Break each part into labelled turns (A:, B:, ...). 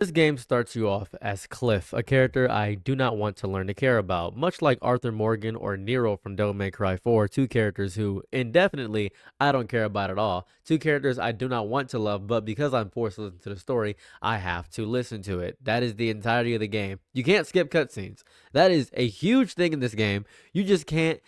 A: This game starts you off as Cliff, a character I do not want to learn to care about, much like Arthur Morgan or Nero from Devil May Cry 4, two characters who, indefinitely, I don't care about at all. Two characters I do not want to love, but because I'm forced to listen to the story, I have to listen to it. That is the entirety of the game. You can't skip cutscenes. That is a huge thing in this game. You just can't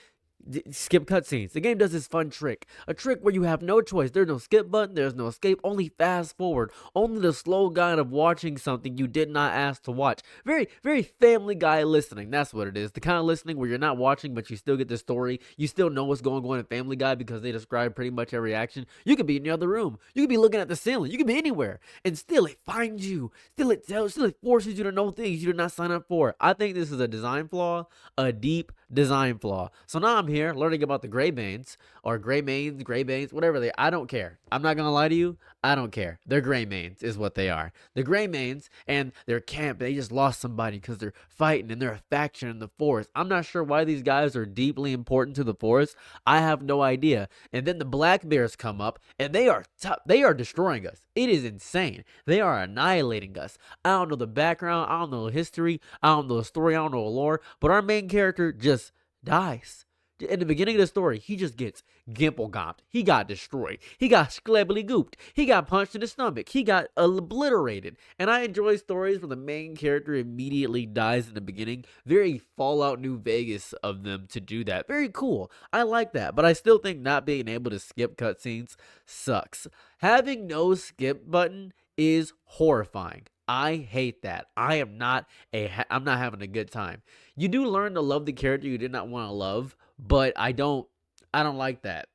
A: skip cutscenes. The game does this fun trick. A trick where you have no choice. There's no skip button, there's no escape, only fast forward. Only the slow guide of watching something you did not ask to watch. Very, very Family Guy listening. That's what it is. The kind of listening where you're not watching, but you still get the story. You still know what's going on in Family Guy because they describe pretty much every action. You could be in the other room. You could be looking at the ceiling. You could be anywhere. And still it finds you. Still it forces you to know things you did not sign up for. I think this is a design flaw, a deep design flaw. So now I'm here learning about the Greybanes or Greybanes, whatever they. I don't care. I'm not gonna lie to you. I don't care. They're Greymanes is what they are. The Greymanes and their camp. They just lost somebody because they're fighting and they're a faction in the forest. I'm not sure why these guys are deeply important to the forest. I have no idea. And then the Black Bears come up and they are tough. They are destroying us. It is insane. They are annihilating us. I don't know the background. I don't know the history. I don't know the story. I don't know the lore. But our main character just dies. In the beginning of the story, he just gets gimple-gomped. He got destroyed. He got sklebbly gooped. He got punched in the stomach. He got obliterated. And I enjoy stories where the main character immediately dies in the beginning. Very Fallout New Vegas of them to do that. Very cool. I like that. But I still think not being able to skip cutscenes sucks. Having no skip button is horrifying. I hate that. I'm not having a good time. You do learn to love the character you did not want to love, but I don't like that.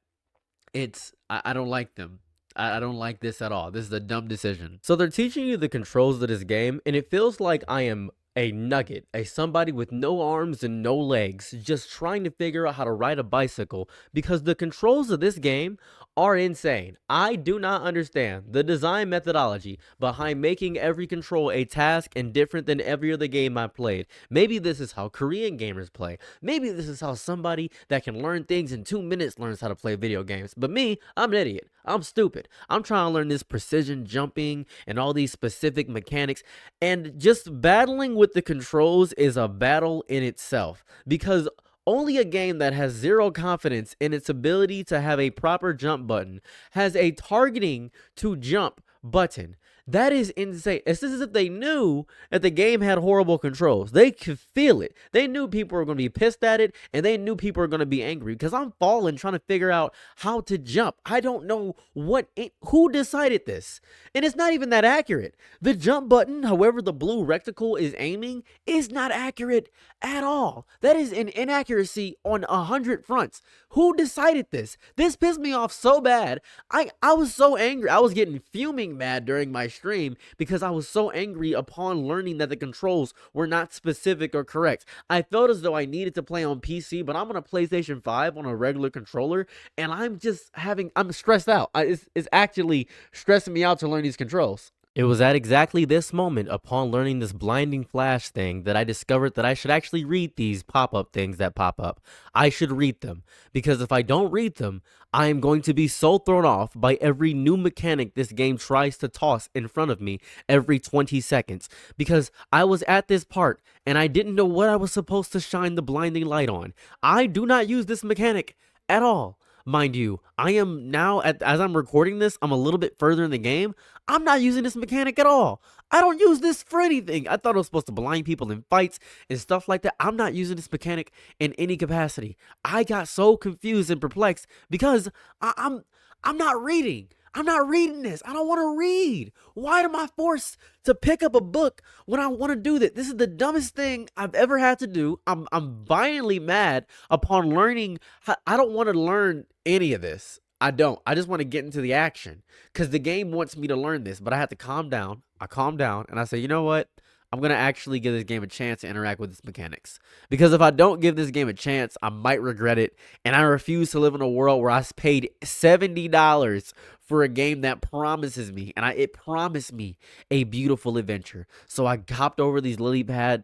A: I don't like them. I don't like this at all. This is a dumb decision. So they're teaching you the controls of this game, and it feels like I am a nugget, a somebody with no arms and no legs, just trying to figure out how to ride a bicycle because the controls of this game are insane. I do not understand the design methodology behind making every control a task and different than every other game I played. Maybe this is how Korean gamers play. Maybe this is how somebody that can learn things in 2 minutes learns how to play video games. But me, I'm an idiot. I'm stupid. I'm trying to learn this precision jumping and all these specific mechanics. And just battling with the controls is a battle in itself because only a game that has zero confidence in its ability to have a proper jump button has a targeting to jump button. That is insane. It's as if they knew that the game had horrible controls. They could feel it. They knew people were going to be pissed at it, and they knew people were going to be angry because I'm falling trying to figure out how to jump. I don't know who decided this. And it's not even that accurate. The jump button, however the blue rectangle is aiming, is not accurate at all. That is an inaccuracy on 100 fronts. Who decided this? This pissed me off so bad. I was so angry. I was getting fuming mad during my stream because I was so angry upon learning that the controls were not specific or correct. I felt as though I needed to play on PC, but I'm on a PlayStation 5 on a regular controller, and I'm stressed out. It's actually stressing me out to learn these controls. It was at exactly this moment, upon learning this blinding flash thing, that I discovered that I should actually read these pop-up things that pop up. I should read them, because if I don't read them, I am going to be so thrown off by every new mechanic this game tries to toss in front of me every 20 seconds. Because I was at this part, and I didn't know what I was supposed to shine the blinding light on. I do not use this mechanic at all. Mind you, I am now, as I'm recording this, I'm a little bit further in the game. I'm not using this mechanic at all. I don't use this for anything. I thought it was supposed to blind people in fights and stuff like that. I'm not using this mechanic in any capacity. I got so confused and perplexed because I'm not reading. I'm not reading this. I don't want to read. Why am I forced to pick up a book when I want to do that? This is the dumbest thing I've ever had to do. I'm violently mad upon learning. I don't want to learn any of this. I don't. I just want to get into the action because the game wants me to learn this, but I have to calm down. I calm down and I say, you know what? I'm going to actually give this game a chance to interact with its mechanics. Because if I don't give this game a chance, I might regret it. And I refuse to live in a world where I paid $70 for a game that promises me, it promised me a beautiful adventure. So I hopped over these lily pad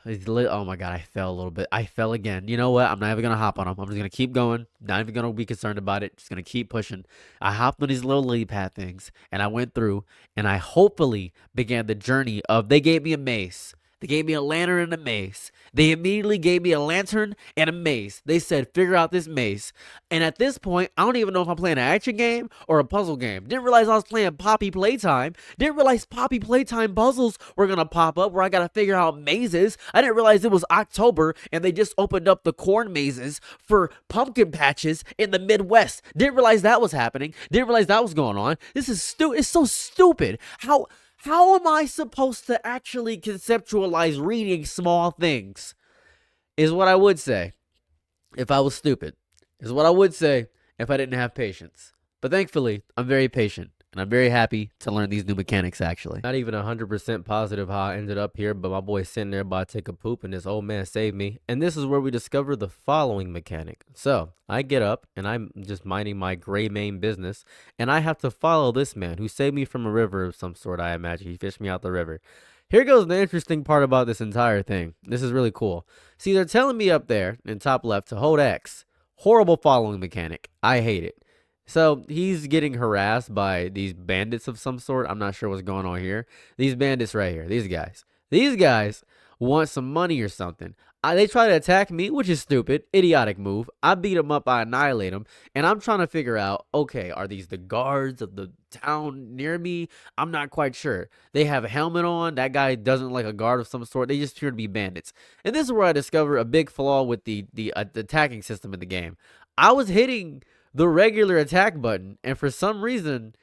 A: Oh my god, I fell a little bit. I fell again. You know what? I'm not even gonna hop on them. I'm just gonna keep going. Not even gonna be concerned about it. Just gonna keep pushing. I hopped on these little lily pad things, and I went through, and I hopefully began the journey of. They gave me a mace. They gave me a lantern and a mace. They immediately gave me a lantern and a mace. They said, figure out this mace. And at this point, I don't even know if I'm playing an action game or a puzzle game. Didn't realize I was playing Poppy Playtime. Didn't realize Poppy Playtime puzzles were going to pop up where I got to figure out mazes. I didn't realize it was October and they just opened up the corn mazes for pumpkin patches in the Midwest. Didn't realize that was happening. Didn't realize that was going on. This is stupid. It's so stupid. How am I supposed to actually conceptualize reading small things? Is what I would say if I was stupid. Is what I would say if I didn't have patience. But thankfully, I'm very patient. And I'm very happy to learn these new mechanics, actually. Not even 100% positive how I ended up here, but my boy's sitting there about to take a poop, and this old man saved me. And this is where we discover the following mechanic. So, I get up, and I'm just minding my gray mane business, and I have to follow this man who saved me from a river of some sort, I imagine. He fished me out the river. Here goes the interesting part about this entire thing. This is really cool. See, they're telling me up there in top left to hold X. Horrible following mechanic. I hate it. So he's getting harassed by these bandits of some sort. I'm not sure what's going on here. These bandits right here. These guys want some money or something. They try to attack me, which is stupid. Idiotic move. I beat them up. I annihilate them. And I'm trying to figure out, okay, are these the guards of the town near me? I'm not quite sure. They have a helmet on. That guy doesn't look like a guard of some sort. They just appear to be bandits. And this is where I discover a big flaw with the attacking system in the game. I was hitting the regular attack button, and for some reason,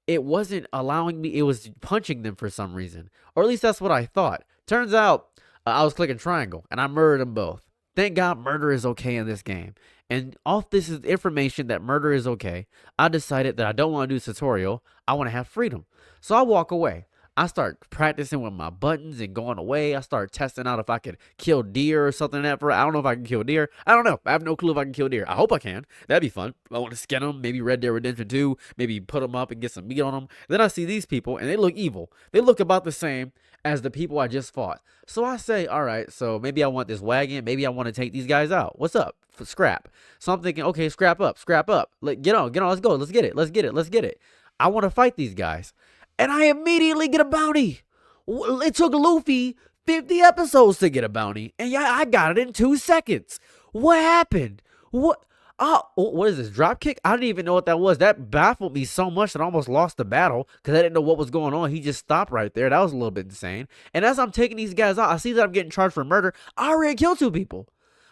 A: it wasn't allowing me. It was punching them for some reason, or at least that's what I thought. Turns out, I was clicking triangle, and I murdered them both. Thank God murder is okay in this game. And off this is information that murder is okay, I decided that I don't want to do a tutorial. I want to have freedom. So I walk away. I start practicing with my buttons and going away. I start testing out if I could kill deer or something like that. I don't know if I can kill deer. I don't know. I have no clue if I can kill deer. I hope I can. That'd be fun. I want to skin them. Maybe Red Dead Redemption 2. Maybe put them up and get some meat on them. Then I see these people and they look evil. They look about the same as the people I just fought. So I say, all right, so maybe I want this wagon. Maybe I want to take these guys out. What's up? For scrap. So I'm thinking, okay, scrap up. Get on, let's go. Let's get it. I want to fight these guys. And I immediately get a bounty. It took Luffy 50 episodes to get a bounty. And yeah, I got it in 2 seconds. What happened? What? Oh, what is this? Drop kick? I didn't even know what that was. That baffled me so much that I almost lost the battle because I didn't know what was going on. He just stopped right there. That was a little bit insane. And as I'm taking these guys out, I see that I'm getting charged for murder. I already killed 2 people.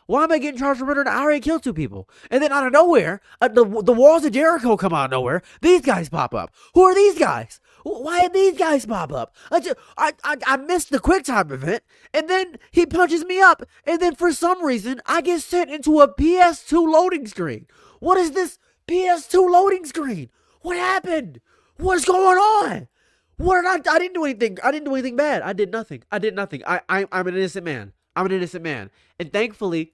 A: Why am I getting charged for murder? I already killed 2 people. And then out of nowhere, the walls of Jericho come out of nowhere. These guys pop up. Who are these guys? Why did these guys pop up? I missed the quick time event, and then he punches me up, and then for some reason, I get sent into a PS2 loading screen. What is this PS2 loading screen? What happened? What's going on? What did I didn't do anything. I didn't do anything bad. I did nothing. I'm an innocent man. And thankfully,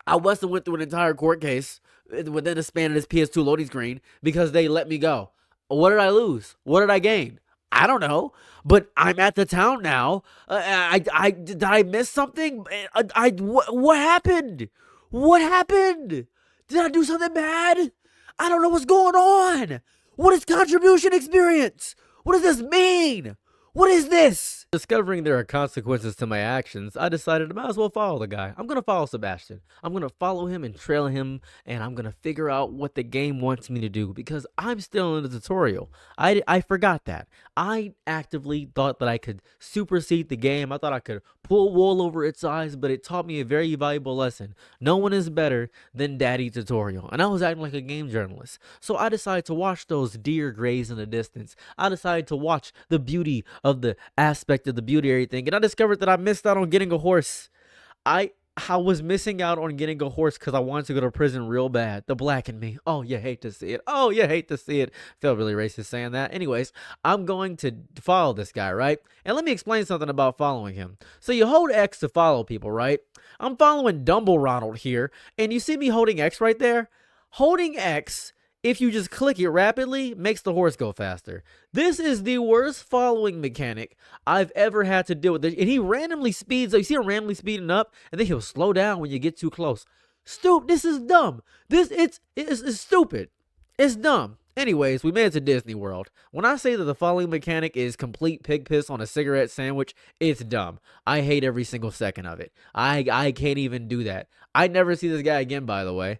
A: I must have went through an entire court case within the span of this PS2 loading screen because they let me go. What did I lose? What did I gain? I don't know, but I'm at the town now. Did I miss something? What happened? What happened? Did I do something bad? I don't know what's going on. What is contribution experience? What does this mean? What is this? Discovering there are consequences to my actions, I decided I might as well follow the guy. I'm going to follow Sebastian. I'm going to follow him and trail him, and I'm going to figure out what the game wants me to do because I'm still in the tutorial. I forgot that. I actively thought that I could supersede the game. I thought I could pull wool over its eyes, but it taught me a very valuable lesson. No one is better than Daddy Tutorial. And I was acting like a game journalist. So I decided to watch those deer graze in the distance. I decided to watch the beauty of the aspect of the beauty of everything. And I discovered that I missed out on getting a horse. I was missing out on getting a horse because I wanted to go to prison real bad. The black in me. Oh, you hate to see it. Oh, you hate to see it. Felt really racist saying that. Anyways, I'm going to follow this guy, right? And let me explain something about following him. So you hold X to follow people, right? I'm following Dumble Ronald here. And you see me holding X right there? Holding X if you just click it rapidly, makes the horse go faster. This is the worst following mechanic I've ever had to deal with. And he randomly speeds up. You see him randomly speeding up, and then he'll slow down when you get too close. This is dumb. It's stupid. It's dumb. Anyways, we made it to Disney World. When I say that the following mechanic is complete pig piss on a cigarette sandwich, it's dumb. I hate every single second of it. I can't even do that. I never see this guy again, by the way.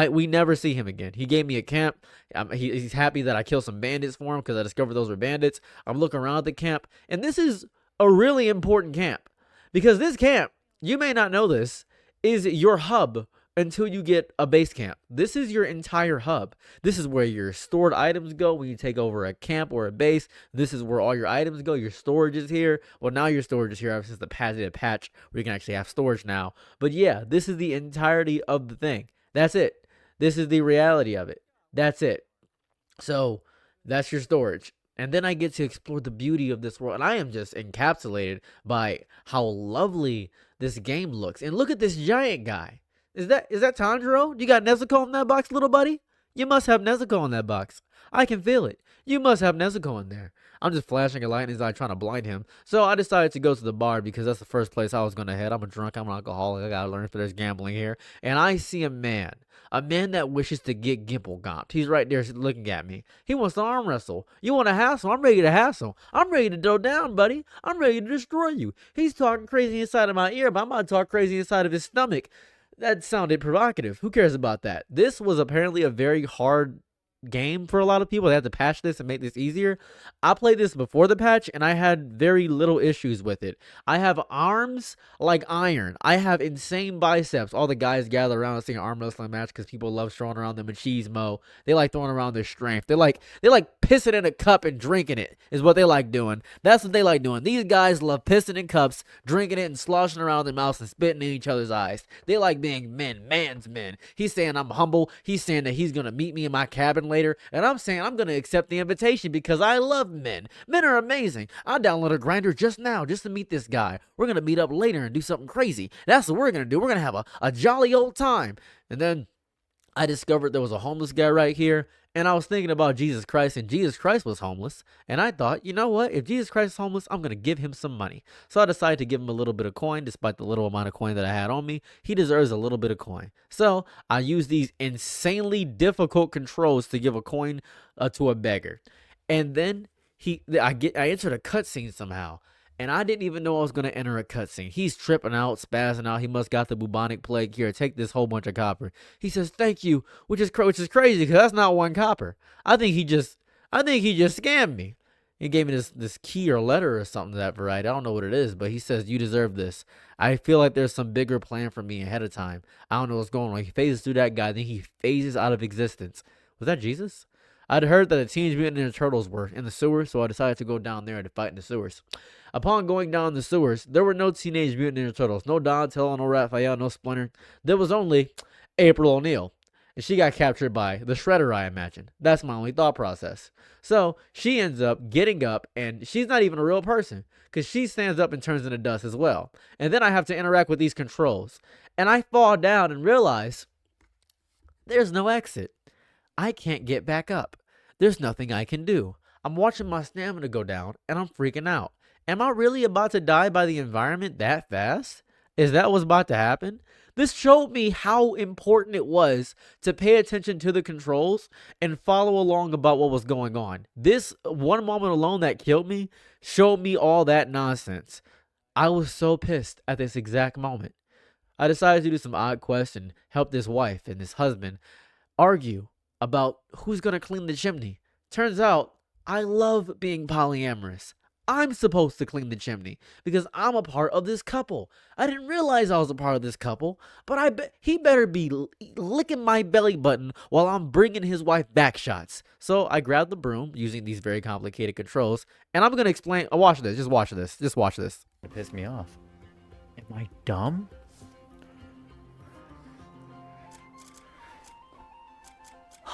A: We never see him again. He gave me a camp. He's happy that I killed some bandits for him because I discovered those were bandits. I'm looking around the camp, and this is a really important camp because this camp, you may not know this, is your hub until you get a base camp. This is your entire hub. This is where your stored items go when you take over a camp or a base. This is where all your items go. Your storage is here. Well, now your storage is here ever since the patch where you can actually have storage now. But yeah, this is the entirety of the thing. That's it. This is the reality of it. That's it. So that's your storage. And then I get to explore the beauty of this world. And I am just encapsulated by how lovely this game looks. And look at this giant guy. Is that Tanjiro? You got Nezuko in that box, little buddy? You must have Nezuko in that box. I can feel it. You must have Nezuko in there. I'm just flashing a light in his eye trying to blind him. So I decided to go to the bar because that's the first place I was going to head. I'm a drunk. I'm an alcoholic. I got to learn if there's gambling here. And I see a man that wishes to get Gimple gomped. He's right there looking at me. He wants to arm wrestle. You want to hassle? I'm ready to hassle. I'm ready to go down, buddy. I'm ready to destroy you. He's talking crazy inside of my ear, but I'm about to talk crazy inside of his stomach. That sounded provocative. Who cares about that? This was apparently a very hard game for a lot of people. They had to patch this and make this easier. I played this before the patch and I had very little issues with it. I have arms like iron. I have insane biceps. All the guys gather around and see an arm wrestling match because people love throwing around the machismo. They like throwing around their strength. They like pissing in a cup and drinking it is what they like doing. That's what they like doing. These guys love pissing in cups, drinking it, and sloshing around their mouths and spitting in each other's eyes. They like being man's men. He's saying I'm humble. He's saying that he's gonna meet me in my cabin later, and I'm saying I'm gonna accept the invitation because I love men. Men are amazing. I downloaded Grindr just now just to meet this guy. We're gonna meet up later and do something crazy. That's what we're gonna do. We're gonna have a jolly old time. And then I discovered there was a homeless guy right here, and I was thinking about Jesus Christ, and Jesus Christ was homeless, and I thought, you know what, if Jesus Christ is homeless, I'm going to give him some money. So I decided to give him a little bit of coin, despite the little amount of coin that I had on me. He deserves a little bit of coin. So I used these insanely difficult controls to give a coin to a beggar. And then I entered a cutscene somehow. And I didn't even know I was going to enter a cutscene. He's tripping out, spazzing out. He must got the bubonic plague. Here, take this whole bunch of copper. He says, thank you, which is crazy because that's not one copper. I think he just scammed me. He gave me this key or letter or something of that variety. I don't know what it is, but he says, you deserve this. I feel like there's some bigger plan for me ahead of time. I don't know what's going on. He phases through that guy, then he phases out of existence. Was that Jesus? I'd heard that the Teenage Mutant Ninja Turtles were in the sewers, so I decided to go down there to fight in the sewers. Upon going down the sewers, there were no Teenage Mutant Ninja Turtles. No Donatello, no Raphael, no Splinter. There was only April O'Neil. And she got captured by the Shredder, I imagine. That's my only thought process. So she ends up getting up, and she's not even a real person because she stands up and turns into dust as well. And then I have to interact with these controls. And I fall down and realize there's no exit. I can't get back up. There's nothing I can do. I'm watching my stamina go down, and I'm freaking out. Am I really about to die by the environment that fast? Is that what's about to happen? This showed me how important it was to pay attention to the controls and follow along about what was going on. This one moment alone that killed me showed me all that nonsense. I was so pissed at this exact moment. I decided to do some odd quests and help this wife and this husband argue about who's going to clean the chimney. Turns out, I love being polyamorous. I'm supposed to clean the chimney because I'm a part of this couple. I didn't realize I was a part of this couple, but he better be licking my belly button while I'm bringing his wife back shots. So I grabbed the broom using these very complicated controls, and I'm going to explain. Watch this. Just watch this. Just watch this.
B: It pissed me off. Am I dumb?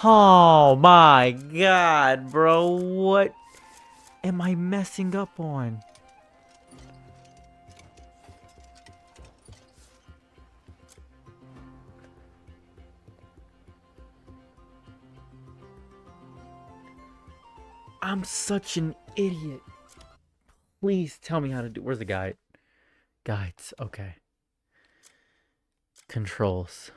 B: Oh my god, bro. What am I messing up on? I'm such an idiot. Please tell me how to do. Where's the guide? Guides. Okay. Controls.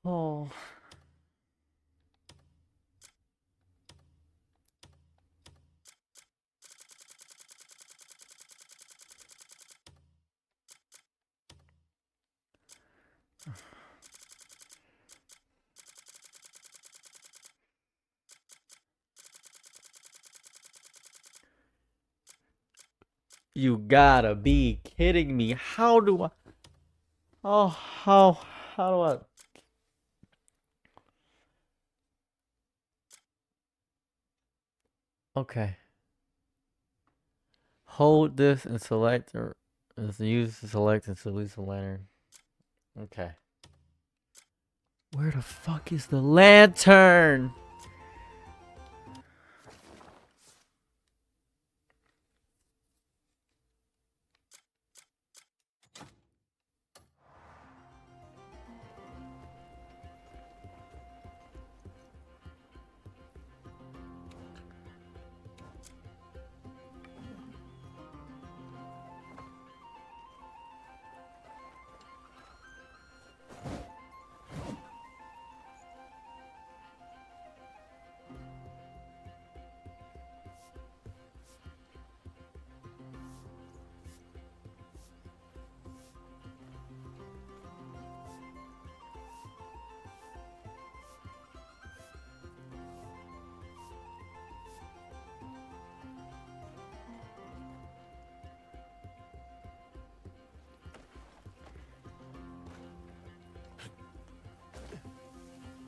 B: Oh. You gotta be kidding me. How do I? Oh, how do I? Okay. Hold this and select, or is used to select and release the lantern. Okay. Where the fuck is the lantern?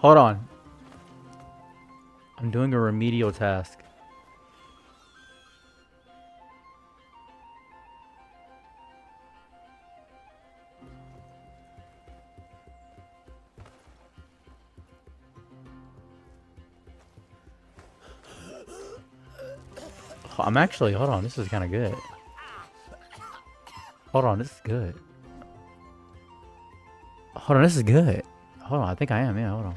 B: Hold on. I'm doing a remedial task. I'm actually, hold on, this is kind of good. Hold on, this is good. Hold on, this is good. Hold on, I think I am, yeah, hold on.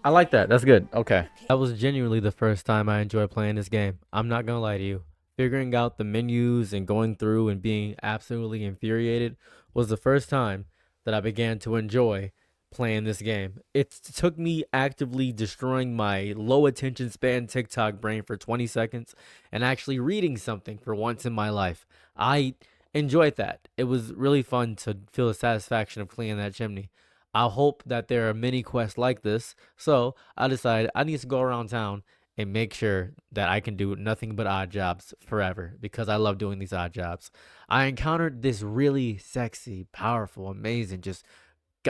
B: I like that, that's good, okay.
A: That was genuinely the first time I enjoyed playing this game. I'm not gonna lie to you. Figuring out the menus and going through and being absolutely infuriated was the first time that I began to enjoy playing this game. It took me actively destroying my low attention span TikTok brain for 20 seconds and actually reading something for once in my life. I enjoyed that. It was really fun to feel the satisfaction of cleaning that chimney. I hope that there are many quests like this, so I decided I need to go around town and make sure that I can do nothing but odd jobs forever because I love doing these odd jobs. I encountered this really sexy, powerful, amazing, just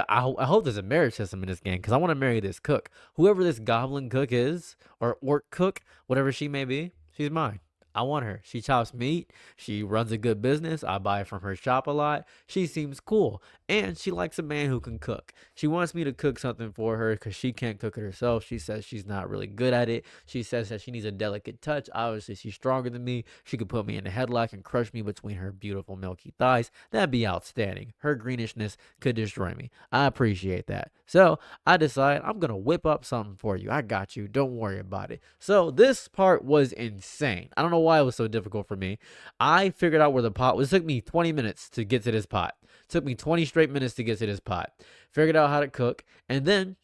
A: I hope there's a marriage system in this game because I want to marry this cook. Whoever this goblin cook is, or orc cook, whatever she may be, she's mine. I want her. She chops meat. She runs a good business. I buy from her shop a lot. She seems cool. And she likes a man who can cook. She wants me to cook something for her because she can't cook it herself. She says she's not really good at it. She says that she needs a delicate touch. Obviously, she's stronger than me. She could put me in a headlock and crush me between her beautiful milky thighs. That'd be outstanding. Her greenishness could destroy me. I appreciate that. So I decide I'm going to whip up something for you. I got you. Don't worry about it. So this part was insane. I don't know why it was so difficult for me. I figured out where the pot was. It took me 20 minutes to get to this pot. It took me 20 straight minutes to get to this pot. Figured out how to cook. And then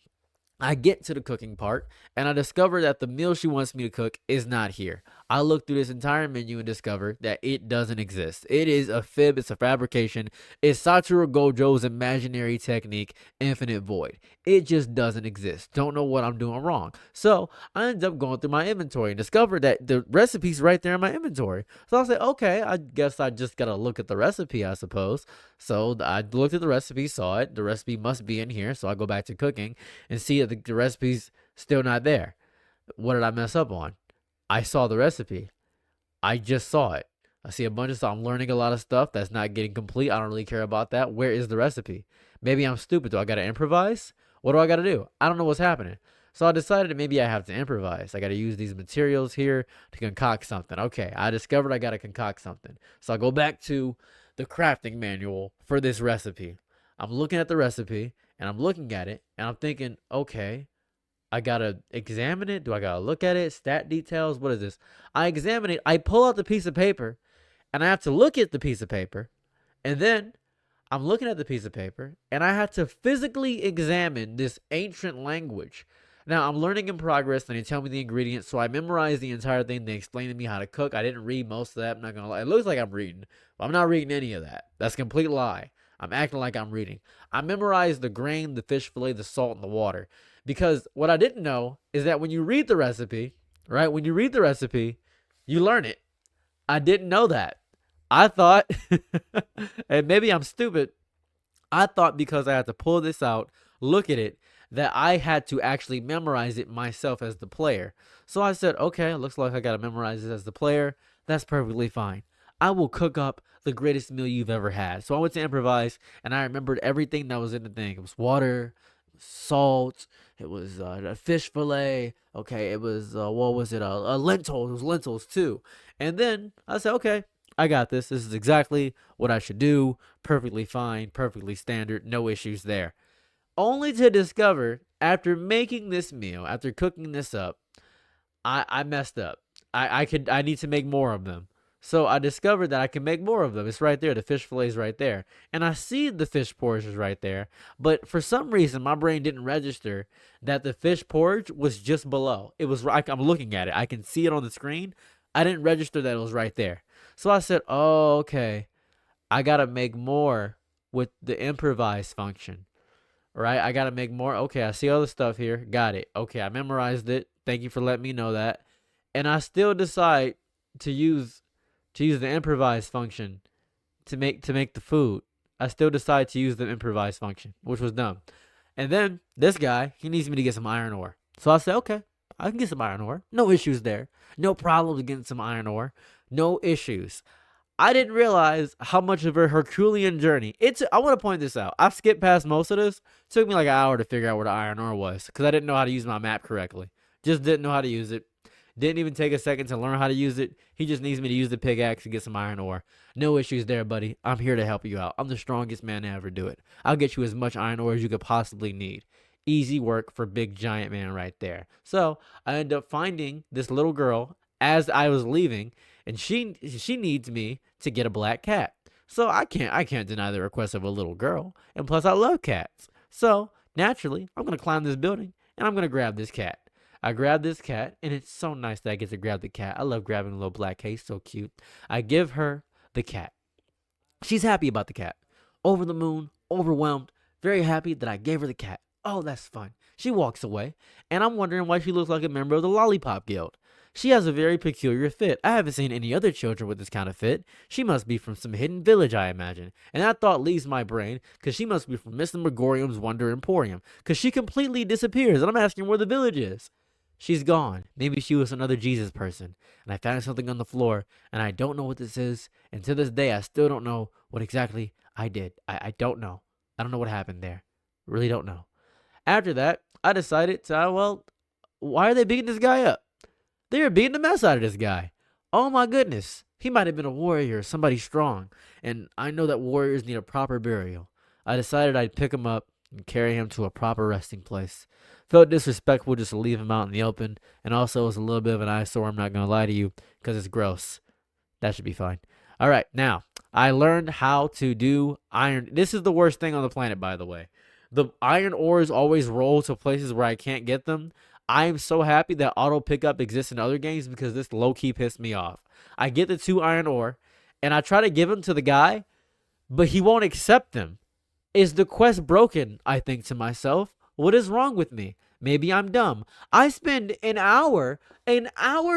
A: I get to the cooking part and I discover that the meal she wants me to cook is not here. I look through this entire menu and discover that it doesn't exist. It is a fib, it's a fabrication. It's Satoru Gojo's imaginary technique, Infinite Void. It just doesn't exist. Don't know what I'm doing wrong. So I end up going through my inventory and discover that the recipe's right there in my inventory. So I was like, okay, I guess I just gotta look at the recipe, I suppose. So I looked at the recipe, saw it. The recipe must be in here. So I go back to cooking and see that the recipe's still not there. What did I mess up on? I saw the recipe. I just saw it. I see a bunch of stuff. I'm learning a lot of stuff that's not getting complete. I don't really care about that. Where is the recipe? Maybe I'm stupid. Do I got to improvise? What do I got to do? I don't know what's happening. So I decided that maybe I have to improvise. I got to use these materials here to concoct something. Okay, I discovered I got to concoct something. So I go back to the crafting manual for this recipe. I'm looking at the recipe and I'm looking at it and I'm thinking, okay, I gotta examine it. Do I gotta look at it? Stat details? What is this? I examine it. I pull out the piece of paper and I have to look at the piece of paper. And then I'm looking at the piece of paper and I have to physically examine this ancient language. Now, I'm learning in progress and they tell me the ingredients, so I memorized the entire thing. They explained to me how to cook. I didn't read most of that. I'm not going to lie. It looks like I'm reading, but I'm not reading any of that. That's a complete lie. I'm acting like I'm reading. I memorized the grain, the fish fillet, the salt, and the water. Because what I didn't know is that when you read the recipe, right? When you read the recipe, you learn it. I didn't know that. I thought, and maybe I'm stupid, I thought because I had to pull this out, look at it, that I had to actually memorize it myself as the player. So I said, okay, looks like I got to memorize it as the player. That's perfectly fine. I will cook up the greatest meal you've ever had. So I went to improvise and I remembered everything that was in the thing. It was water, salt, it was a fish fillet. Okay, it was, what was it? A lentils. It was lentils too. And then I said, okay, I got this. This is exactly what I should do. Perfectly fine, perfectly standard, no issues there. Only to discover after making this meal, after cooking this up, I messed up. I need to make more of them. So I discovered that I can make more of them. It's right there. The fish fillet is right there. And I see the fish porridge is right there. But for some reason, my brain didn't register that the fish porridge was just below. It was right. I'm looking at it. I can see it on the screen. I didn't register that it was right there. So I said, oh, okay. I got to make more with the improvise function. Right? I got to make more. Okay, I see all the stuff here. Got it. Okay, I memorized it. Thank you for letting me know that. And I still decide to use the improvise function to make the food. I still decide to use the improvise function, which was dumb. And then this guy, he needs me to get some iron ore. So I said, okay, I can get some iron ore. No issues there. No problems getting some iron ore. No issues. I didn't realize how much of a Herculean journey. I want to point this out. I've skipped past most of this. It took me like an hour to figure out where the iron ore was because I didn't know how to use my map correctly. Just didn't know how to use it. Didn't even take a second to learn how to use it. He just needs me to use the pickaxe and get some iron ore. No issues there, buddy. I'm here to help you out. I'm the strongest man to ever do it. I'll get you as much iron ore as you could possibly need. Easy work for big giant man right there. So I end up finding this little girl as I was leaving, and she needs me to get a black cat. So I can't deny the request of a little girl. And plus I love cats. So naturally, I'm gonna climb this building and I'm gonna grab this cat. I grab this cat, and it's so nice that I get to grab the cat. I love grabbing a little black cat. He's so cute. I give her the cat. She's happy about the cat. Over the moon, overwhelmed, very happy that I gave her the cat. Oh, that's fun. She walks away, and I'm wondering why she looks like a member of the Lollipop Guild. She has a very peculiar fit. I haven't seen any other children with this kind of fit. She must be from some hidden village, I imagine. And that thought leaves my brain, because she must be from Mr. Megorium's Wonder Emporium, because she completely disappears, and I'm asking where the village is. She's gone. Maybe she was another Jesus person. And I found something on the floor, and I don't know what this is. And to this day, I still don't know what exactly I did. I don't know. I don't know what happened there. Really don't know. After that, I decided to, well, why are they beating this guy up? They were beating the mess out of this guy. Oh my goodness. He might have been a warrior, somebody strong. And I know that warriors need a proper burial. I decided I'd pick him up and carry him to a proper resting place. Felt disrespectful just to leave him out in the open, and also it was a little bit of an eyesore, I'm not going to lie to you, because it's gross. That should be fine. All right, now, I learned how to do iron. This is the worst thing on the planet, by the way. The iron ores always roll to places where I can't get them. I am so happy that auto pickup exists in other games because this low-key pissed me off. I get the 2 iron ore, and I try to give them to the guy, but he won't accept them. Is the quest broken, I think to myself. What is wrong with me? Maybe I'm dumb. I spend an hour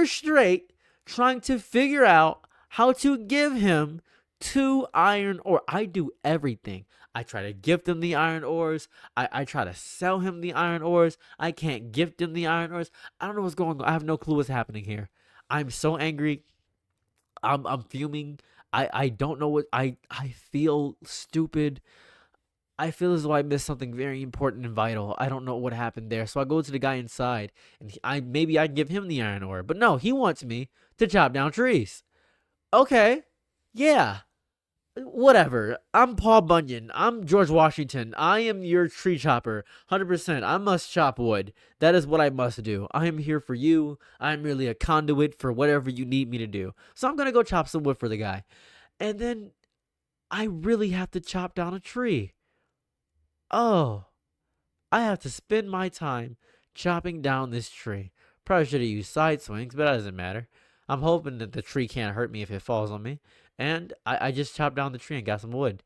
A: straight trying to figure out how to give him 2 iron ore. I do everything. I try to gift him the iron ores. I try to sell him the iron ores. I can't gift him the iron ores. I don't know what's going on. I have no clue what's happening here. I'm so angry. I'm fuming. I don't know what I feel stupid. I feel as though I missed something very important and vital. I don't know what happened there. So I go to the guy inside, and maybe I give him the iron ore. But no, he wants me to chop down trees. Okay, yeah. Whatever. I'm Paul Bunyan. I'm George Washington. I am your tree chopper. 100%. I must chop wood. That is what I must do. I am here for you. I am merely a conduit for whatever you need me to do. So I'm going to go chop some wood for the guy. And then I really have to chop down a tree. Oh, I have to spend my time chopping down this tree. Probably should have used side swings, but that doesn't matter. I'm hoping that the tree can't hurt me if it falls on me. And I just chopped down the tree and got some wood.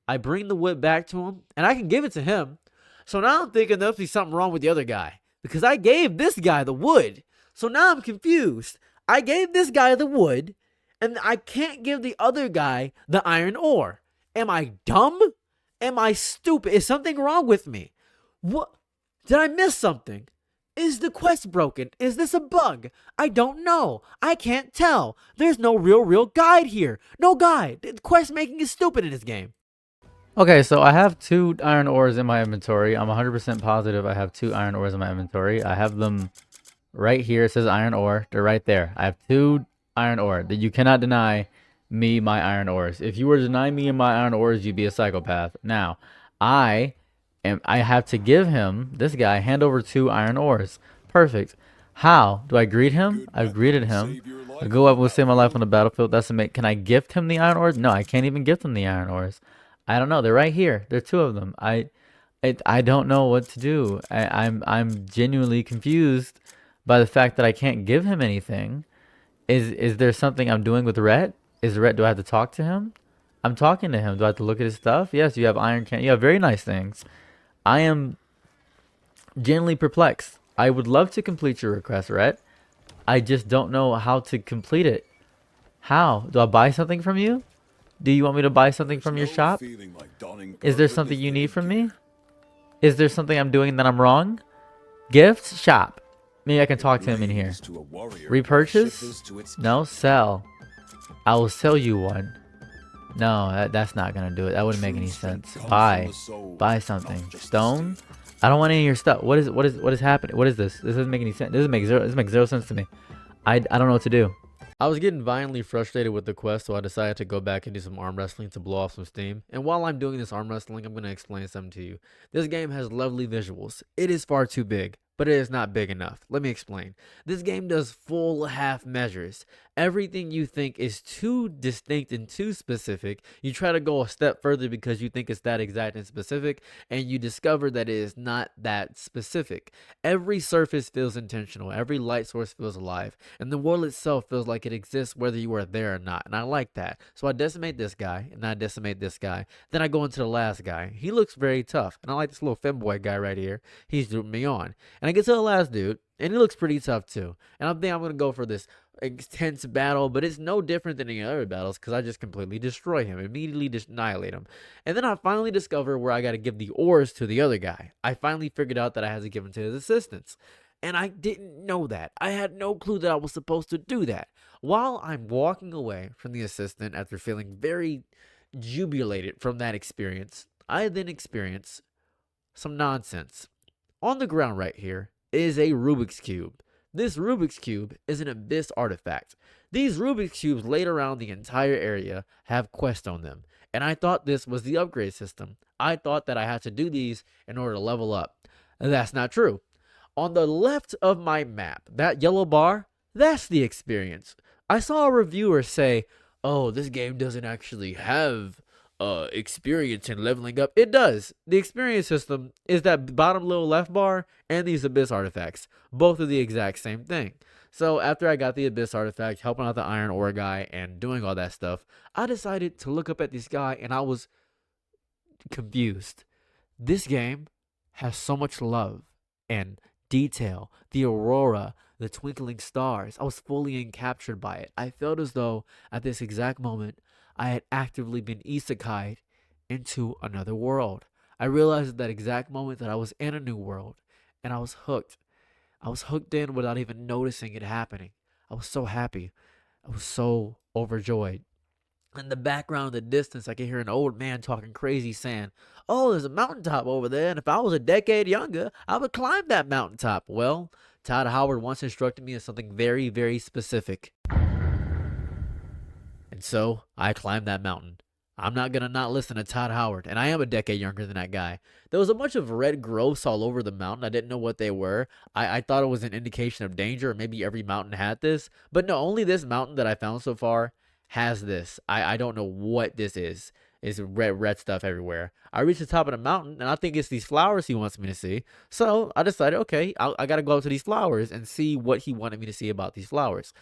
A: I bring the wood back to him, and I can give it to him. So now I'm thinking there must be something wrong with the other guy because I gave this guy the wood. So now I'm confused. I gave this guy the wood, and I can't give the other guy the iron ore. Am I dumb? Am I stupid? Is something wrong with me? What? Did I miss something? Is the quest broken? Is this a bug? I don't know. I can't tell. There's no real guide here. No guide. The quest making is stupid in this game.
B: Okay, so I have 2 iron ores in my inventory. I'm 100% positive I have 2 iron ores in my inventory. I have them right here. It says iron ore. They're right there. I have 2 iron ore. That you cannot deny me my iron ores. If you were to deny me and my iron ores, you'd be a psychopath. Now, I have to give him, this guy, hand over 2 iron ores. Perfect. How? Do I greet him? I've greeted him. I go up, will save my life on the battlefield. That's amazing. Can I gift him the iron ores? No, I can't even gift him the iron ores. I don't know. They're right here. There are 2 of them. I don't know what to do. I'm genuinely confused by the fact that I can't give him anything. Is there something I'm doing with Rhett? Is Rhett? Do I have to talk to him? I'm talking to him. Do I have to look at his stuff? Yes, you have iron can. You have very nice things. I am genuinely perplexed. I would love to complete your request, Rhett. I just don't know how to complete it. How? Do I buy something from you? Do you want me to buy something from your shop? Is there something you need from me? Is there something I'm doing that I'm wrong? Gifts? Shop. Maybe I can talk to him in here. Repurchase? No, sell. I will sell you one. No, that's not gonna do it. That wouldn't make any sense. Buy something. Stone? I don't want any of your stuff. What is happening? What is this? This doesn't make any sense. This makes zero sense to me. I don't know what to do.
A: I was getting violently frustrated with the quest, so I decided to go back and do some arm wrestling to blow off some steam. And while I'm doing this arm wrestling, I'm going to explain something to you. This game has lovely visuals. It is far too big, but it is not big enough. Let me explain. This game does full half measures. Everything you think is too distinct and too specific, you try to go a step further because you think it's that exact and specific, and you discover that it is not that specific. Every surface feels intentional, every light source feels alive, and the world itself feels like it exists whether you are there or not, and I like that. So I decimate this guy, and I decimate this guy. Then I go into the last guy. He looks very tough, and I like this little femboy guy right here. He's rooting me on. And I get to the last dude, and he looks pretty tough too. And I think I'm going to go for this intense battle, but it's no different than any other battles because I just completely destroy him, immediately just annihilate him. And then I finally discover where I got to give the ores to the other guy. I finally figured out that I had to give them to his assistants. And I didn't know that. I had no clue that I was supposed to do that. While I'm walking away from the assistant after feeling very jubilated from that experience, I then experience some nonsense. On the ground right here is a Rubik's Cube. This Rubik's Cube is an Abyss artifact. These Rubik's Cubes laid around the entire area have quests on them, and I thought this was the upgrade system. I thought that I had to do these in order to level up. That's not true. On the left of my map, that yellow bar, that's the experience. I saw a reviewer say, oh, this game doesn't actually have experience in leveling up. It does. The experience system is that bottom little left bar and these Abyss artifacts. Both are the exact same thing. So after I got the Abyss artifact, helping out the iron ore guy and doing all that stuff, I decided to look up at this guy and I was confused. This game has so much love and detail. The aurora, the twinkling stars. I was fully encaptured by it. I felt as though at this exact moment I had actively been isekai'd into another world. I realized at that exact moment that I was in a new world, and I was hooked. I was hooked in without even noticing it happening. I was so happy. I was so overjoyed. In the background, in the distance, I could hear an old man talking crazy, saying, oh, there's a mountaintop over there, and if I was a decade younger, I would climb that mountaintop. Well, Todd Howard once instructed me in something very, very specific. And so I climbed that mountain. I'm not gonna not listen to Todd Howard, and I am a decade younger than that guy. There was a bunch of red growths all over the mountain. I didn't know what they were. I thought it was an indication of danger, or maybe every mountain had this. But no, only this mountain that I found so far has this. I don't know what this is. It's red stuff everywhere. I reached the top of the mountain, and I think it's these flowers he wants me to see. So I decided, okay, I got to go up to these flowers and see what he wanted me to see about these flowers.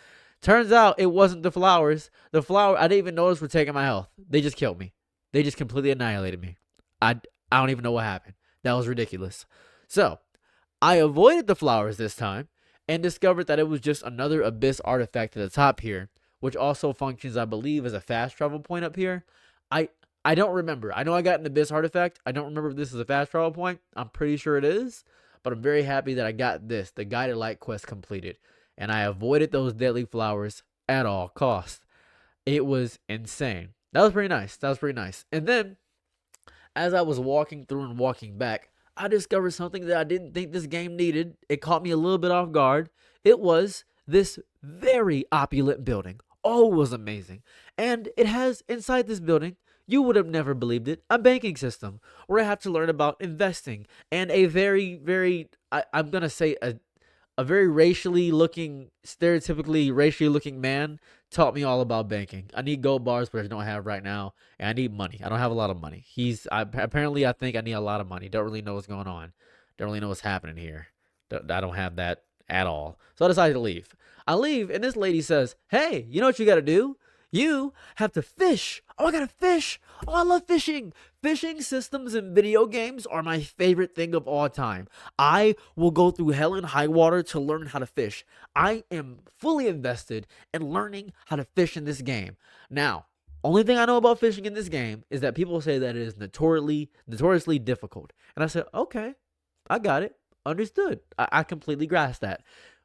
A: Turns out it wasn't the flowers. The flower I didn't even notice were taking my health. They just killed me. They just completely annihilated me. I don't even know what happened. That was ridiculous. So I avoided the flowers this time and discovered that it was just another abyss artifact at the top here, which also functions, I believe, as a fast travel point up here. I I don't remember. I know I got an abyss artifact. I don't remember if this is a fast travel point. I'm pretty sure it is, but I'm very happy that I got this, the guided light quest completed, and I avoided those deadly flowers at all costs. It was insane. That was pretty nice. That was pretty nice. And then, as I was walking through and walking back, I discovered something that I didn't think this game needed. It caught me a little bit off guard. It was this very opulent building. Oh, it was amazing. And it has inside this building, you would have never believed it, a banking system where I have to learn about investing and a I'm going to say a very stereotypically racially looking man taught me all about banking. I need gold bars, but I don't have right now, and I need money. I don't have a lot of money. Apparently I think I need a lot of money. Don't really know what's going on. Don't really know what's happening here. I don't have that at all. So I decided to leave. I leave, and this lady says, "Hey, you know what you got to do? You have to fish." Oh, I gotta fish. Oh, I love fishing. Fishing systems in video games are my favorite thing of all time. I will go through hell and high water to learn how to fish. I am fully invested in learning how to fish in this game. Now, only thing I know about fishing in this game is that people say that it is notoriously difficult. And I said, okay, I got it. Understood. I completely grasp that.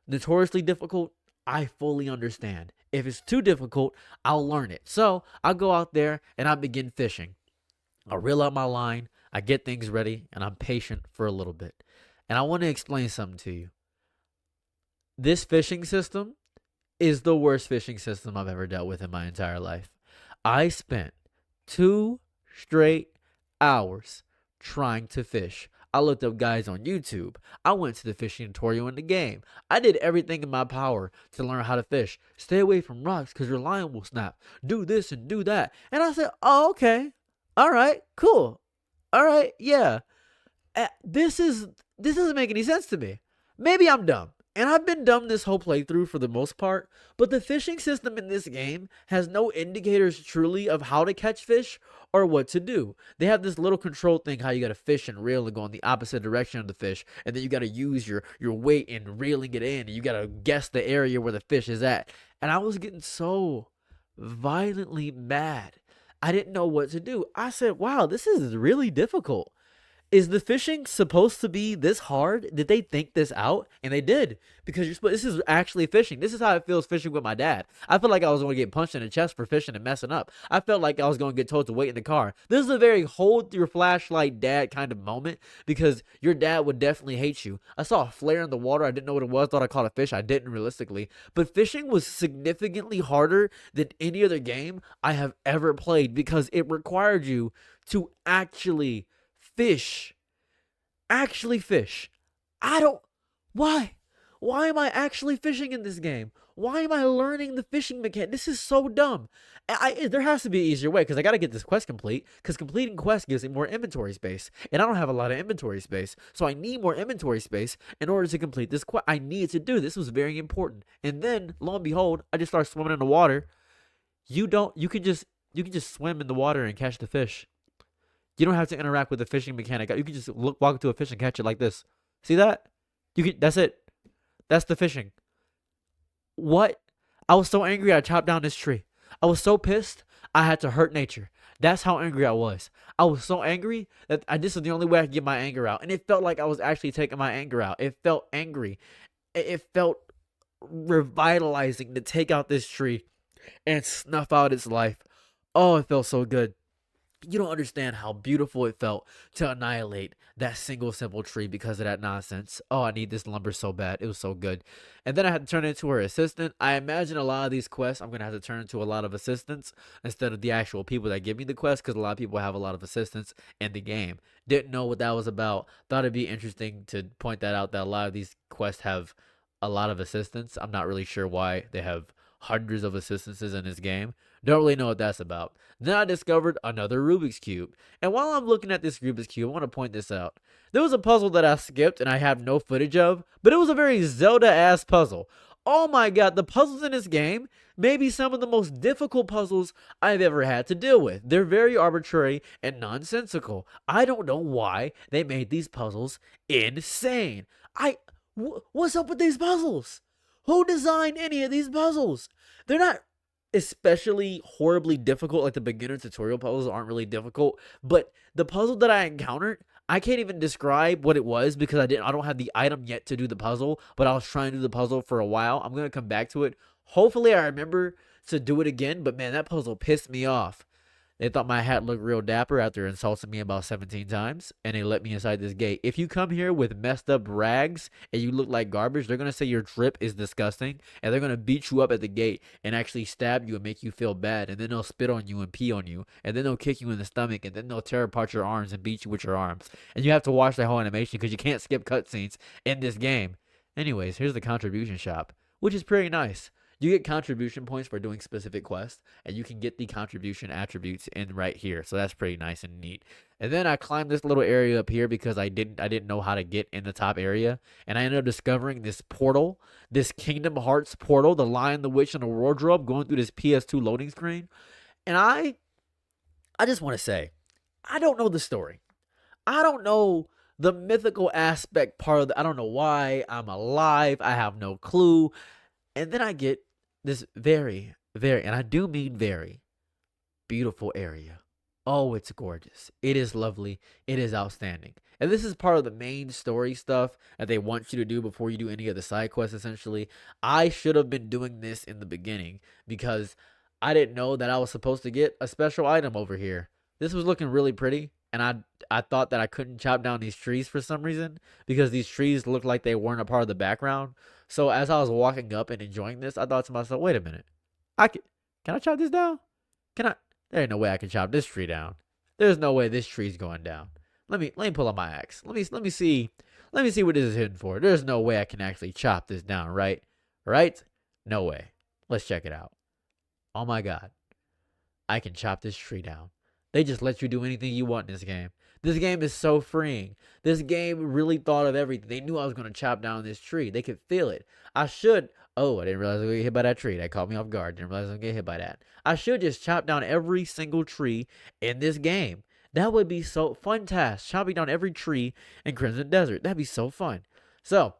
A: Notoriously difficult, I fully understand. If it's too difficult, I'll learn it. So I go out there and I begin fishing. I reel out my line, I get things ready, and I'm patient for a little bit. And I want to explain something to you. This fishing system is the worst fishing system I've ever dealt with in my entire life. I spent 2 straight hours trying to fish. I looked up guys on YouTube. I went to the fishing tutorial in the game. I did everything in my power to learn how to fish. Stay away from rocks because your line will snap. Do this and do that. And I said, oh, okay. All right, cool. All right, yeah. This doesn't make any sense to me. Maybe I'm dumb. And I've been dumb this whole playthrough for the most part, but the fishing system in this game has no indicators truly of how to catch fish or what to do. They have this little control thing how you got to fish and reel and go in the opposite direction of the fish, and then you got to use your weight in reeling it in, and you got to guess the area where the fish is at. And I was getting so violently mad. I didn't know what to do. I said, wow, this is really difficult. Is the fishing supposed to be this hard? Did they think this out? And they did, because this is actually fishing. This is how it feels fishing with my dad. I felt like I was going to get punched in the chest for fishing and messing up. I felt like I was going to get told to wait in the car. This is a very hold your flashlight dad kind of moment, because your dad would definitely hate you. I saw a flare in the water. I didn't know what it was. Thought I caught a fish. I didn't, realistically. But fishing was significantly harder than any other game I have ever played, because it required you to actually fish. Actually fish. I don't. Why? Why am I actually fishing in this game? Why am I learning the fishing mechanic? This is so dumb. There has to be an easier way, because I got to get this quest complete, because completing quests gives me more inventory space, and I don't have a lot of inventory space, so I need more inventory space in order to complete this quest. I needed to do this. Was very important. And then, lo and behold, I just start swimming in the water. You can just swim in the water and catch the fish. You don't have to interact with the fishing mechanic. You can just walk into a fish and catch it like this. See that? That's it. That's the fishing. What? I was so angry I chopped down this tree. I was so pissed I had to hurt nature. That's how angry I was. I was so angry that this is the only way I could get my anger out. And it felt like I was actually taking my anger out. It felt angry. It felt revitalizing to take out this tree and snuff out its life. Oh, it felt so good. You don't understand how beautiful it felt to annihilate that single simple tree because of that nonsense. Oh, I need this lumber so bad. It was so good. And then I had to turn into her assistant. I imagine a lot of these quests, I'm going to have to turn into a lot of assistants instead of the actual people that give me the quest, because a lot of people have a lot of assistants in the game. Didn't know what that was about. Thought it'd be interesting to point that out, that a lot of these quests have a lot of assistants. I'm not really sure why they have hundreds of assistances in this game. Don't really know what that's about. Then I discovered another Rubik's Cube. And while I'm looking at this Rubik's Cube, I want to point this out. There was a puzzle that I skipped and I have no footage of, but it was a very Zelda-ass puzzle. Oh my god, the puzzles in this game may be some of the most difficult puzzles I've ever had to deal with. They're very arbitrary and nonsensical. I don't know why they made these puzzles insane. What's up with these puzzles? Who designed any of these puzzles? They're not especially horribly difficult. Like the beginner tutorial puzzles aren't really difficult, but the puzzle that I encountered, I can't even describe what it was because I don't have the item yet to do the puzzle, but I was trying to do the puzzle for a while. I'm going to come back to it. Hopefully I remember to do it again, but man, that puzzle pissed me off. They thought my hat looked real dapper after insulting me about 17 times, and they let me inside this gate. If you come here with messed up rags and you look like garbage, they're going to say your drip is disgusting, and they're going to beat you up at the gate and actually stab you and make you feel bad, and then they'll spit on you and pee on you, and then they'll kick you in the stomach, and then they'll tear apart your arms and beat you with your arms. And you have to watch the whole animation because you can't skip cutscenes in this game. Anyways, here's the contribution shop, which is pretty nice. You get contribution points for doing specific quests, and you can get the contribution attributes in right here. So that's pretty nice and neat. And then I climbed this little area up here because I didn't know how to get in the top area, and I ended up discovering this portal, this Kingdom Hearts portal, the Lion, the Witch, and the Wardrobe, going through this PS2 loading screen. And I just want to say, I don't know the story. I don't know the mythical aspect part of I don't know why I'm alive. I have no clue. And then I get this very, very, and I do mean very, beautiful area. Oh, it's gorgeous. It is lovely. It is outstanding. And this is part of the main story stuff that they want you to do before you do any of the side quests, essentially. I should have been doing this in the beginning because I didn't know that I was supposed to get a special item over here. This was looking really pretty, and I thought that I couldn't chop down these trees for some reason because these trees looked like they weren't a part of the background. So as I was walking up and enjoying this, I thought to myself, wait a minute. Can I chop this down? Can I There ain't no way I can chop this tree down. There's no way this tree's going down. Let me pull out my axe. Let me see what this is hidden for. There's no way I can actually chop this down, right? Right? No way. Let's check it out. Oh my god. I can chop this tree down. They just let you do anything you want in this game. This game is so freeing. This game really thought of everything. They knew I was going to chop down this tree. They could feel it. I should. Oh, I didn't realize I was going to get hit by that tree. That caught me off guard. Didn't realize I was going to get hit by that. I should just chop down every single tree in this game. That would be so fun task. Chopping down every tree in Crimson Desert. That'd be so fun. So,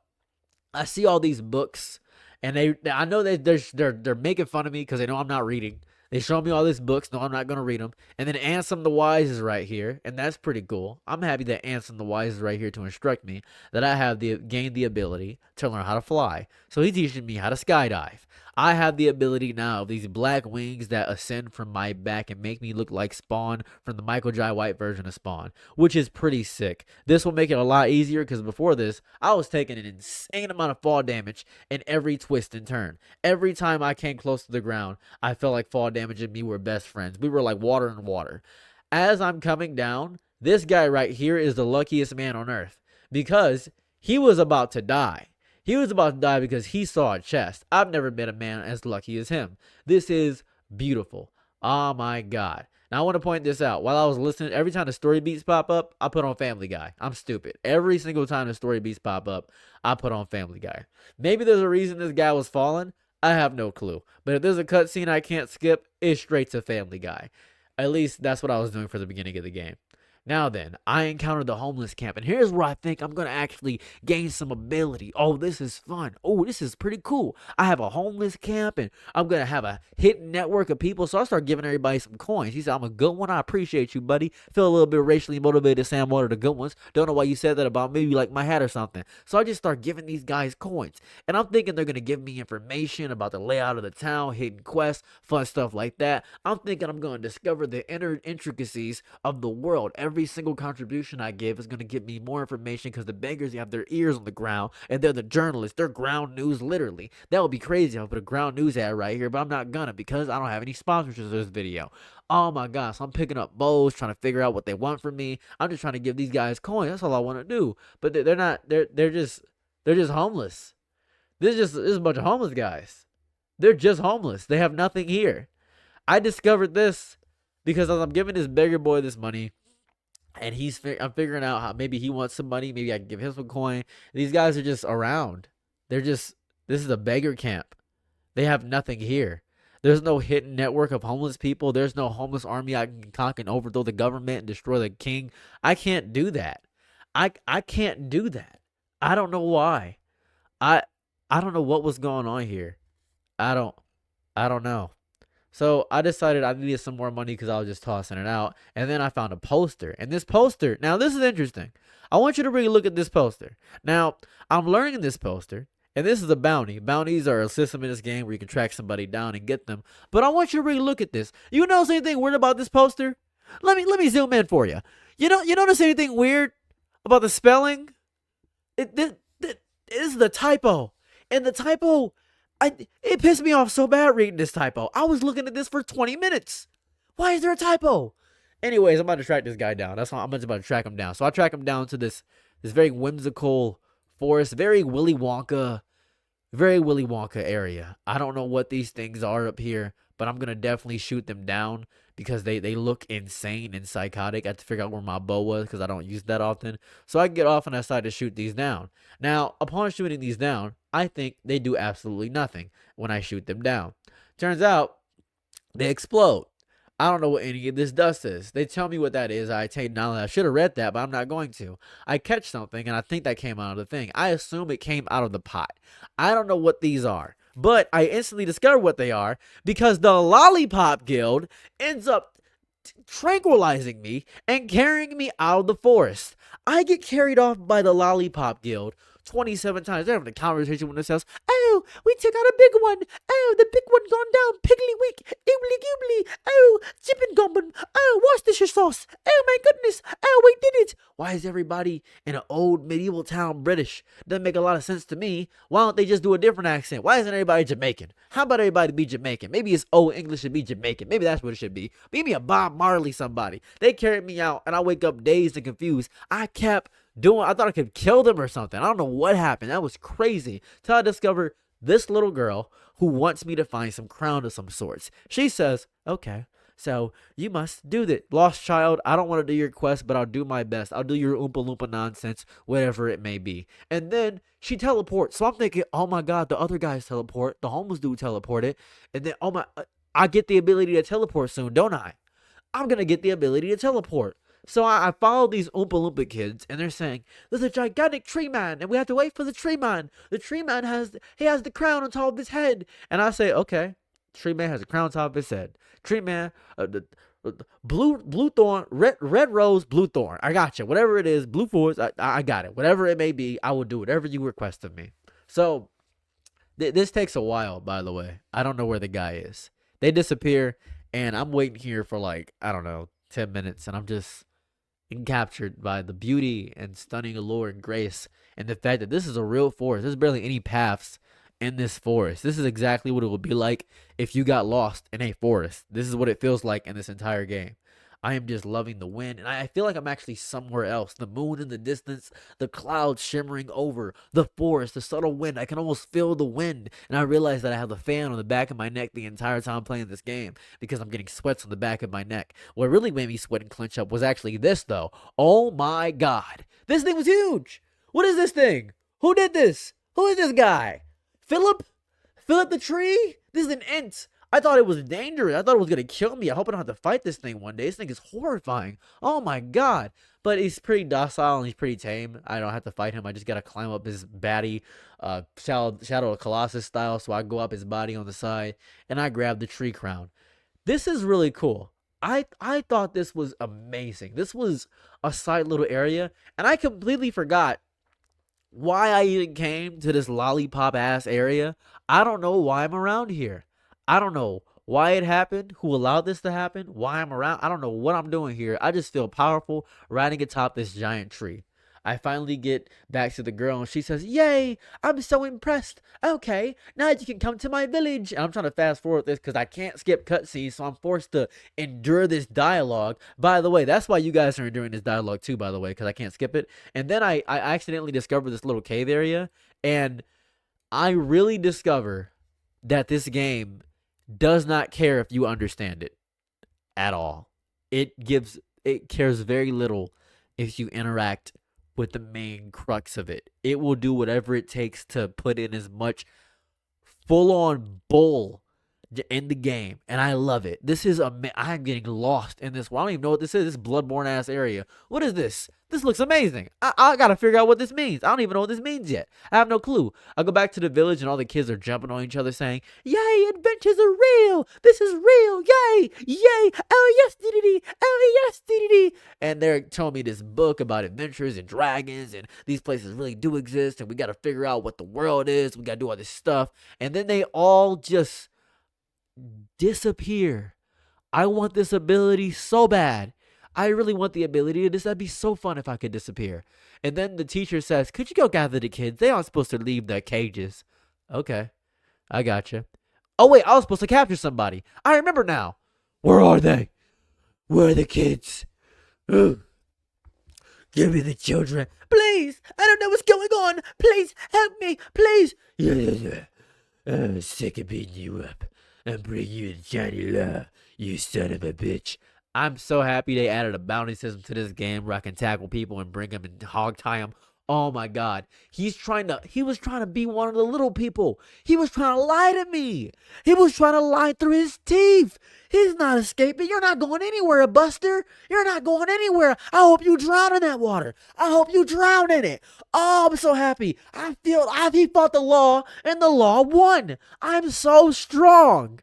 A: I see all these books, and I know they're making fun of me because they know I'm not reading. They show me all these books. No, I'm not going to read them. And then Ansem the Wise is right here, and that's pretty cool. I'm happy that Ansem the Wise is right here to instruct me that I have gained the ability to learn how to fly. So he's teaching me how to skydive. I have the ability now of these black wings that ascend from my back and make me look like Spawn from the Michael Jai White version of Spawn, which is pretty sick. This will make it a lot easier because before this, I was taking an insane amount of fall damage in every twist and turn. Every time I came close to the ground, I felt like fall damage and me were best friends. We were like water and water. As I'm coming down, this guy right here is the luckiest man on earth because he was about to die. He was about to die because he saw a chest. I've never met a man as lucky as him. This is beautiful. Oh my god. Now I want to point this out. While I was listening, every time the story beats pop up, I put on Family Guy. I'm stupid. Every single time the story beats pop up, I put on Family Guy. Maybe there's a reason this guy was falling. I have no clue. But if there's a cutscene I can't skip, it's straight to Family Guy. At least that's what I was doing for the beginning of the game. Now then, I encountered the homeless camp, and here's where I think I'm gonna actually gain some ability. Oh, this is fun. Oh, this is pretty cool. I have a homeless camp, and I'm gonna have a hidden network of people. So I start giving everybody some coins. He said, "I'm a good one. I appreciate you, buddy. Feel a little bit racially motivated to say I'm one of the good ones. Don't know why you said that about me. You like my hat or something." So I just start giving these guys coins, and I'm thinking they're gonna give me information about the layout of the town, hidden quests, fun stuff like that. I'm thinking I'm gonna discover the inner intricacies of the world. Every single contribution I give is going to give me more information because the beggars have their ears on the ground and they're the journalists. They're ground news, literally. That would be crazy if I put a ground news ad right here, but I'm not gonna because I don't have any sponsorships of this video. Oh my gosh, so I'm picking up bows, trying to figure out what they want from me. I'm just trying to give these guys coins. That's all I want to do. But they're not. They're just homeless. This is a bunch of homeless guys. They're just homeless. They have nothing here. I discovered this because as I'm giving this beggar boy this money, and I'm figuring out how maybe he wants some money, maybe I can give him some coin. These guys are just around. This is a beggar camp. They have nothing here. There's no hidden network of homeless people. There's no homeless army I can conquer and overthrow the government and destroy the king. I can't do that. I can't do that. I don't know why. I I don't know what was going on here. I don't I don't know. So I decided I needed some more money because I was just tossing it out. And then I found a poster. And this poster, now this is interesting. I want you to really look at this poster. Now, I'm learning this poster, and this is a bounty. Bounties are a system in this game where you can track somebody down and get them. But I want you to really look at this. You notice anything weird about this poster? Let me zoom in for you. You notice anything weird about the spelling? This is the typo. And the typo, it pissed me off so bad reading this typo. I was looking at this for 20 minutes. Why is there a typo? Anyways, I'm about to track this guy down. That's why I'm just about to track him down. So I track him down to this very whimsical forest, very Willy Wonka area. I don't know what these things are up here, but I'm gonna definitely shoot them down because they look insane and psychotic. I have to figure out where my bow was because I don't use that often. So I get off and I decide to shoot these down. Now, upon shooting these down, I think they do absolutely nothing when I shoot them down. Turns out they explode. I don't know what any of this dust is. They tell me what that is. I take knowledge. I should have read that, but I'm not going to. I catch something, and I think that came out of the thing. I assume it came out of the pot. I don't know what these are, but I instantly discover what they are because the Lollipop Guild ends up tranquilizing me and carrying me out of the forest. I get carried off by the Lollipop Guild 27 times. They're having a conversation with themselves. Oh, we took out a big one. Oh, the big one gone down. Piggly wick. Oobly goobly. Oh, chippin' goblin. Oh, Worcestershire sauce. Oh my goodness. Oh, we did it. Why is everybody in an old medieval town British? Doesn't make a lot of sense to me. Why don't they just do a different accent? Why isn't everybody Jamaican? How about everybody be Jamaican? Maybe it's old English should be Jamaican. Maybe that's what it should be. Maybe a Bob Marley somebody. They carried me out and I wake up dazed and confused. I thought I could kill them or something. I don't know what happened. That was crazy. Till I discover this little girl who wants me to find some crown of some sorts. She says, okay, so you must do that. Lost child, I don't want to do your quest, but I'll do my best. I'll do your Oompa Loompa nonsense, whatever it may be. And then she teleports. So I'm thinking, oh my God, the other guys teleport. The homeless dude teleported. And then, I get the ability to teleport soon, don't I? I'm going to get the ability to teleport. So I follow these Oompa Loompa kids, and they're saying, there's a gigantic tree man, and we have to wait for the tree man. The tree man has the crown on top of his head. And I say, okay, tree man has a crown on top of his head. Tree man, blue thorn, red rose, blue thorn. I got you. Whatever it is, blue forest, I got it. Whatever it may be, I will do whatever you request of me. So this takes a while, by the way. I don't know where the guy is. They disappear, and I'm waiting here for I don't know, 10 minutes, and I'm just captured by the beauty and stunning allure and grace and the fact that this is a real forest. There's barely any paths in this forest. This is exactly what it would be like if you got lost in a forest. This is what it feels like in this entire game. I am just loving the wind, and I feel like I'm actually somewhere else. The moon in the distance, the clouds shimmering over, the forest, the subtle wind. I can almost feel the wind, and I realize that I have the fan on the back of my neck the entire time playing this game because I'm getting sweats on the back of my neck. What really made me sweat and clench up was actually this, though. Oh my God. This thing was huge. What is this thing? Who did this? Who is this guy? Philip? Philip the tree? This is an int. I thought it was dangerous. I thought it was gonna kill me. I hope I don't have to fight this thing one day. This thing is horrifying. Oh my god. But he's pretty docile and he's pretty tame. I don't have to fight him. I just gotta climb up his baddie, Shadow of Colossus style. So I go up his body on the side and I grab the tree crown. This is really cool. I thought this was amazing. This was a side little area, and I completely forgot why I even came to this lollipop ass area. I don't know why I'm around here. I don't know why it happened, who allowed this to happen, why I'm around. I don't know what I'm doing here. I just feel powerful riding atop this giant tree. I finally get back to the girl and she says, "Yay, I'm so impressed. Okay, now you can come to my village." And I'm trying to fast forward this because I can't skip cutscenes, so I'm forced to endure this dialogue. By the way, that's why you guys are enduring this dialogue too, by the way, because I can't skip it. And then I accidentally discovered this little cave area, and I really discover that this game does not care if you understand it at all. It cares very little if you interact with the main crux of it. It will do whatever it takes to put in as much full on bull in the game, and I love it. This is I'm getting lost in this. Well, I don't even know what this is. This Bloodborne ass area. What is this? This looks amazing. I gotta figure out what this means. I don't even know what this means yet. I have no clue. I go back to the village and all the kids are jumping on each other saying, "Yay, adventures are real. This is real. Yay, yay. Oh yes, DDD. Oh yes, DDD." And they're telling me this book about adventures and dragons and these places really do exist and we gotta figure out what the world is. We gotta do all this stuff. And then they all just disappear. I want this ability so bad. I really want the ability to this. That'd be so fun if I could disappear. And then the teacher says, "Could you go gather the kids? They aren't supposed to leave their cages." Okay, I gotcha. Oh wait, I was supposed to capture somebody. I remember now. Where are they? Where are the kids? Ugh. Give me the children. Please, I don't know what's going on. Please, help me. Please. Yeah. I'm sick of beating you up. And bring you to Johnny Law, you son of a bitch. I'm so happy they added a bounty system to this game where I can tackle people and bring them and hog tie them. Oh my god. He was trying to be one of the little people. He was trying to lie to me. He was trying to lie through his teeth. He's not escaping. You're not going anywhere, Buster. You're not going anywhere. I hope you drown in that water. I hope you drown in it. Oh, I'm so happy. He fought the law and the law won. I'm so strong.